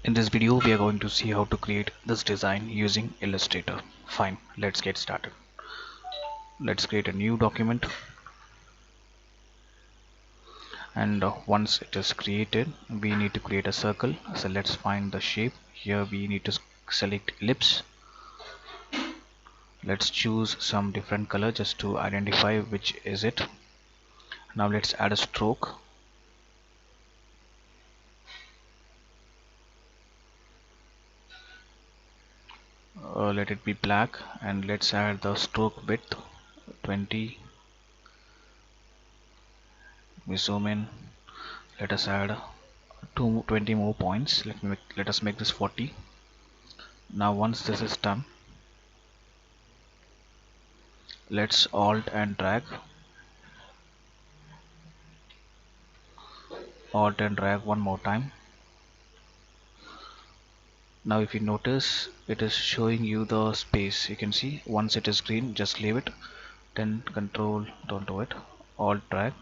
In this video we are going to see how to create this design using Illustrator. Fine, let's get started. Let's create a new document, and once it is created we need to create a circle. So let's find the shape. Here we need to select ellipse. Let's choose some different color just to identify which is it. Now let's add a stroke. Let it be black, and let's add the stroke width 20. We zoom in. Let us add 20 more points. Let us make this 40. Now once this is done, let's alt and drag one more time. Now if you notice, it is showing you the space. You can see once it is green, just leave it, then control, don't do it, alt drag.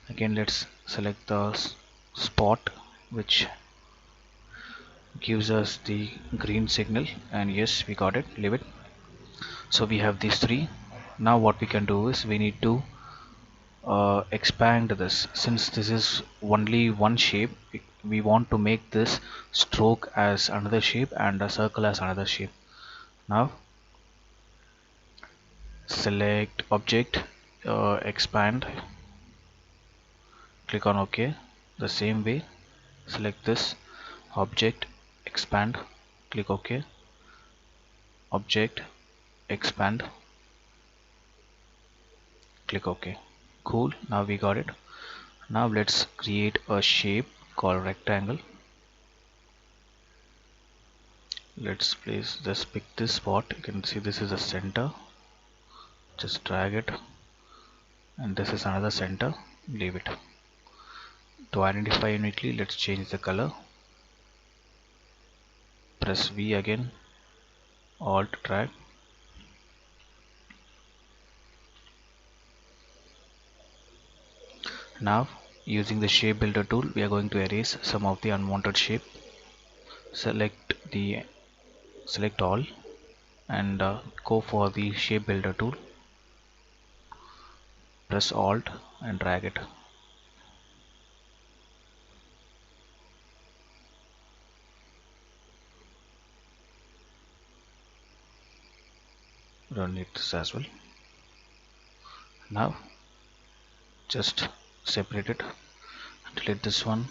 Again let's select the spot which gives us the green signal, and yes, we got it, leave it. So we have these three. Now what we can do is we need to expand this. Since this is only one shape, we want to make this stroke as another shape and a circle as another shape. Now select object, expand, click on OK. The same way select this object, expand, click OK, object, expand, click OK. Cool, now we got it. Now let's create a shape called rectangle. Let's place this, pick this spot. You can see this is the center, just drag it, and this is another center, leave it. To identify uniquely, let's change the color. Press V again, alt drag. Now using the shape builder tool, we are going to erase some of the unwanted shape. Select all and go for the shape builder tool. Press alt and drag it. Don't need this as well. Now just separate it, delete this one,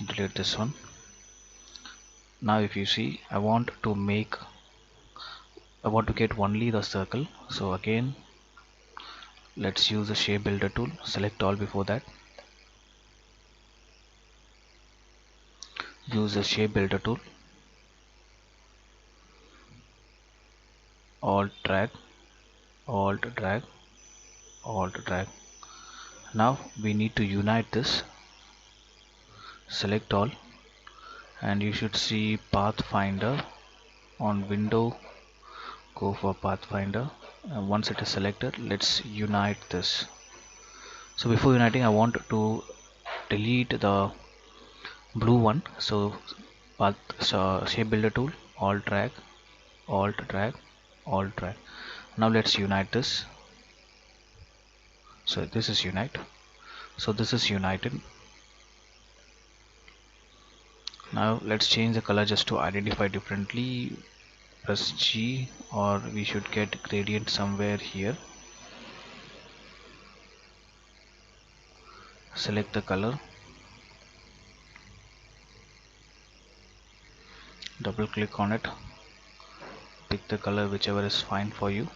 delete this one. Now if you see, I want to get only the circle. So again let's use the shape builder tool. Select all before that. Use the shape builder tool. Alt drag, alt drag, alt drag. Now we need to unite this. Select all, and you should see Pathfinder on window. Go for Pathfinder, and once it is selected, let's unite this. So before uniting, I want to delete the blue one. So shape builder tool, alt drag, alt drag, alt drag. Now let's unite this. So this is unite. So this is united. Now let's change the color just to identify differently. Press G, or we should get gradient somewhere here. Select the color, double click on it, pick the color whichever is fine for you,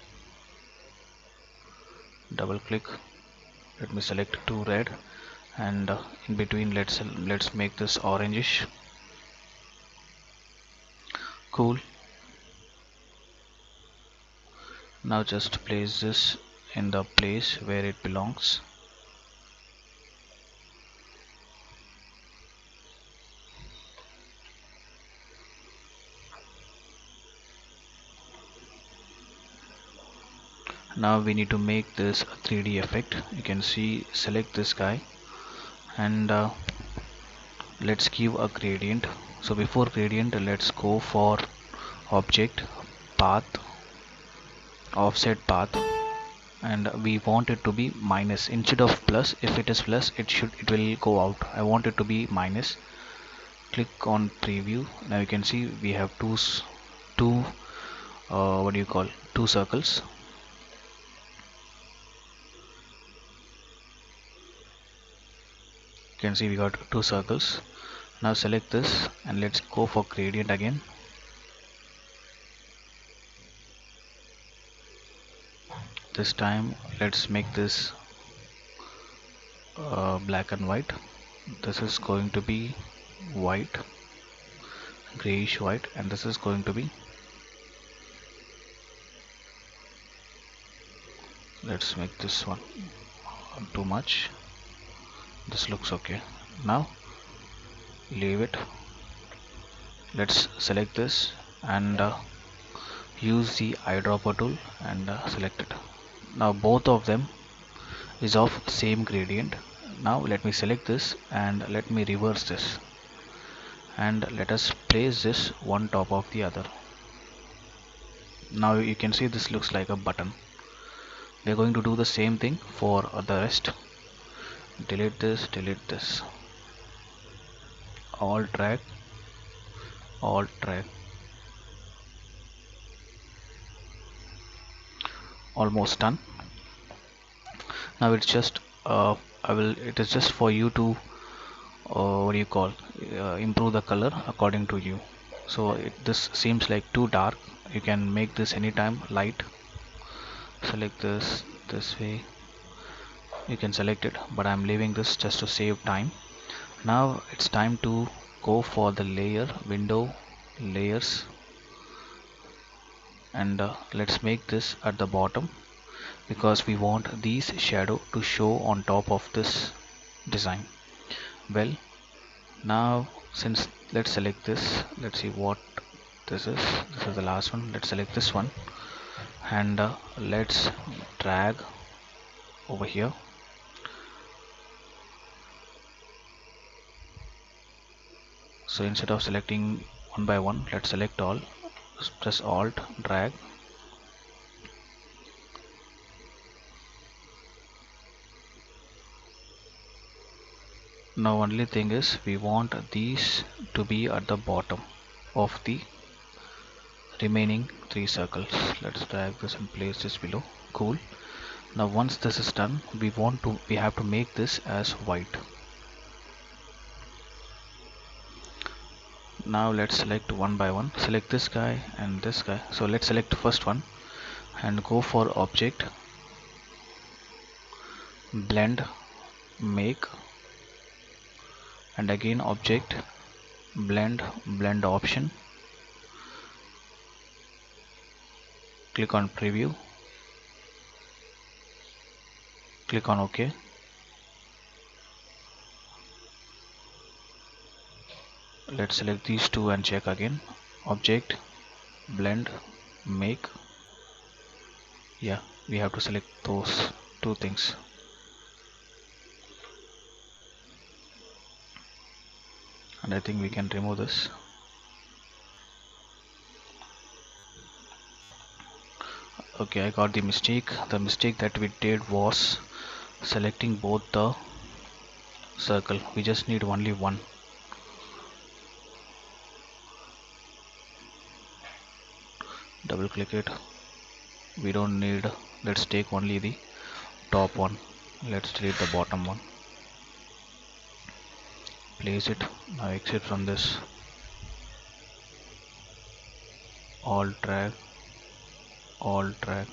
double click. Let me select 2 red, and in between let's make this orangish. Cool. Now just place this in the place where it belongs. Now we need to make this a 3D effect. You can see, select this guy and let's give a gradient. So before gradient, let's go for object, path, offset path, and we want it to be minus instead of plus. If it is plus, it will go out. I want it to be minus. Click on preview. Now you can see we have two what do you call, two circles. You can see we got two circles. Now select this and let's go for gradient again. This time let's make this black and white. This is going to be white, grayish white, and this is going to be, let's make this one too much. This looks okay. Now leave it. Let's select this and use the eyedropper tool and select it. Now both of them is of same gradient. Now let me select this and let me reverse this, and let us place this one top of the other. Now you can see this looks like a button. We are going to do the same thing for the rest. Delete this, alt drag, almost done. Now it's just it is just for you to what do you call, improve the color according to you. So this seems like too dark. You can make this anytime light. Select this way. You can select it, but I'm leaving this just to save time. Now it's time to go for the layer, window, layers, and let's make this at the bottom because we want these shadow to show on top of this design. Well, now since, let's select this, let's see what this is the last one. Let's select this one and let's drag over here. So instead of selecting one by one, let's select all. Press alt, drag. Now only thing is we want these to be at the bottom of the remaining three circles. Let's drag this and place this below. Cool. Now once this is done, we have to make this as white. Now let's select one by one. Select this guy and this guy. So let's select the first one and go for object, blend, make, and again object, blend option. Click on preview, click on OK. Let's select these two and check again. Object, blend, make. Yeah, we have to select those two things. And I think we can remove this. Okay, I got the mistake. The mistake that we did was selecting both the circle. We just need only one. Double click it. We don't need, let's take only the top one. Let's delete the bottom one. Place it. Now exit from this. Alt drag, alt drag.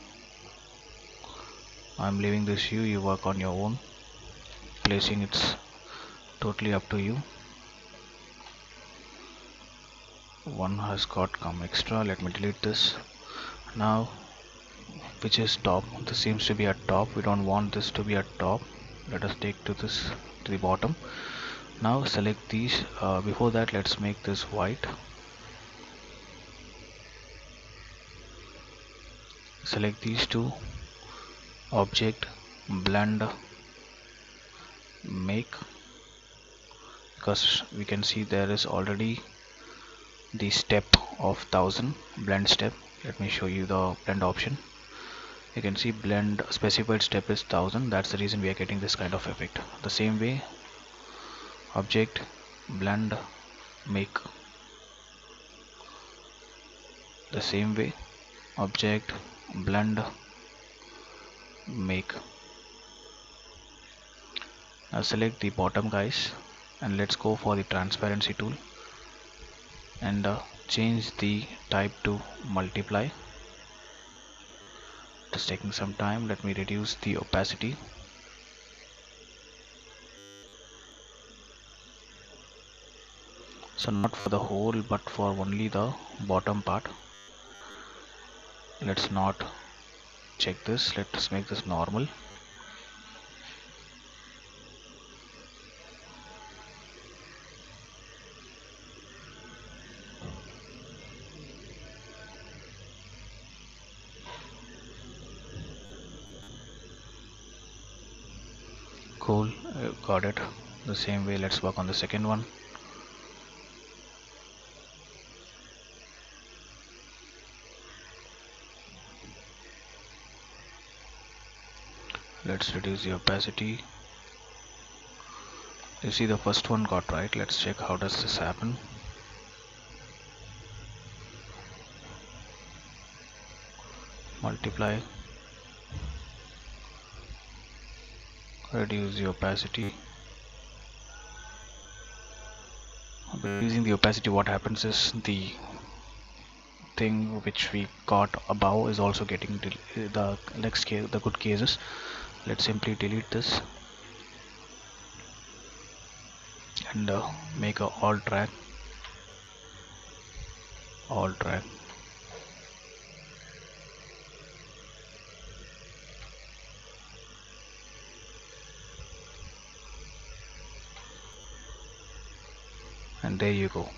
I'm leaving this you work on your own. Placing it's totally up to you. One has got come extra. Let me delete this. Now which is top? This seems to be at top. We don't want this to be at top. Let us take to this to the bottom. Now select these. Before that, let's make this white. Select these two. Object, blend, make. because we can see there is already the step of 1000 blend step. Let me show you the blend option. You can see blend specified step is 1000. That's the reason we are getting this kind of effect. The same way, object blend make, the same way object blend make. Now select the bottom guys and let's go for the transparency tool and change the type to multiply. It's taking some time. Let me reduce the opacity. So not for the whole but for only the bottom part. Let's not check this. Let's make this normal. Cool, got it. The same way, let's work on the second one. Let's reduce the opacity. You see the first one got right. Let's check how does this happen. Multiply, reduce the opacity. By reducing the opacity, what happens is the thing which we got above is also getting the next case, the good cases. Let's simply delete this and make a all track, all track. And there you go.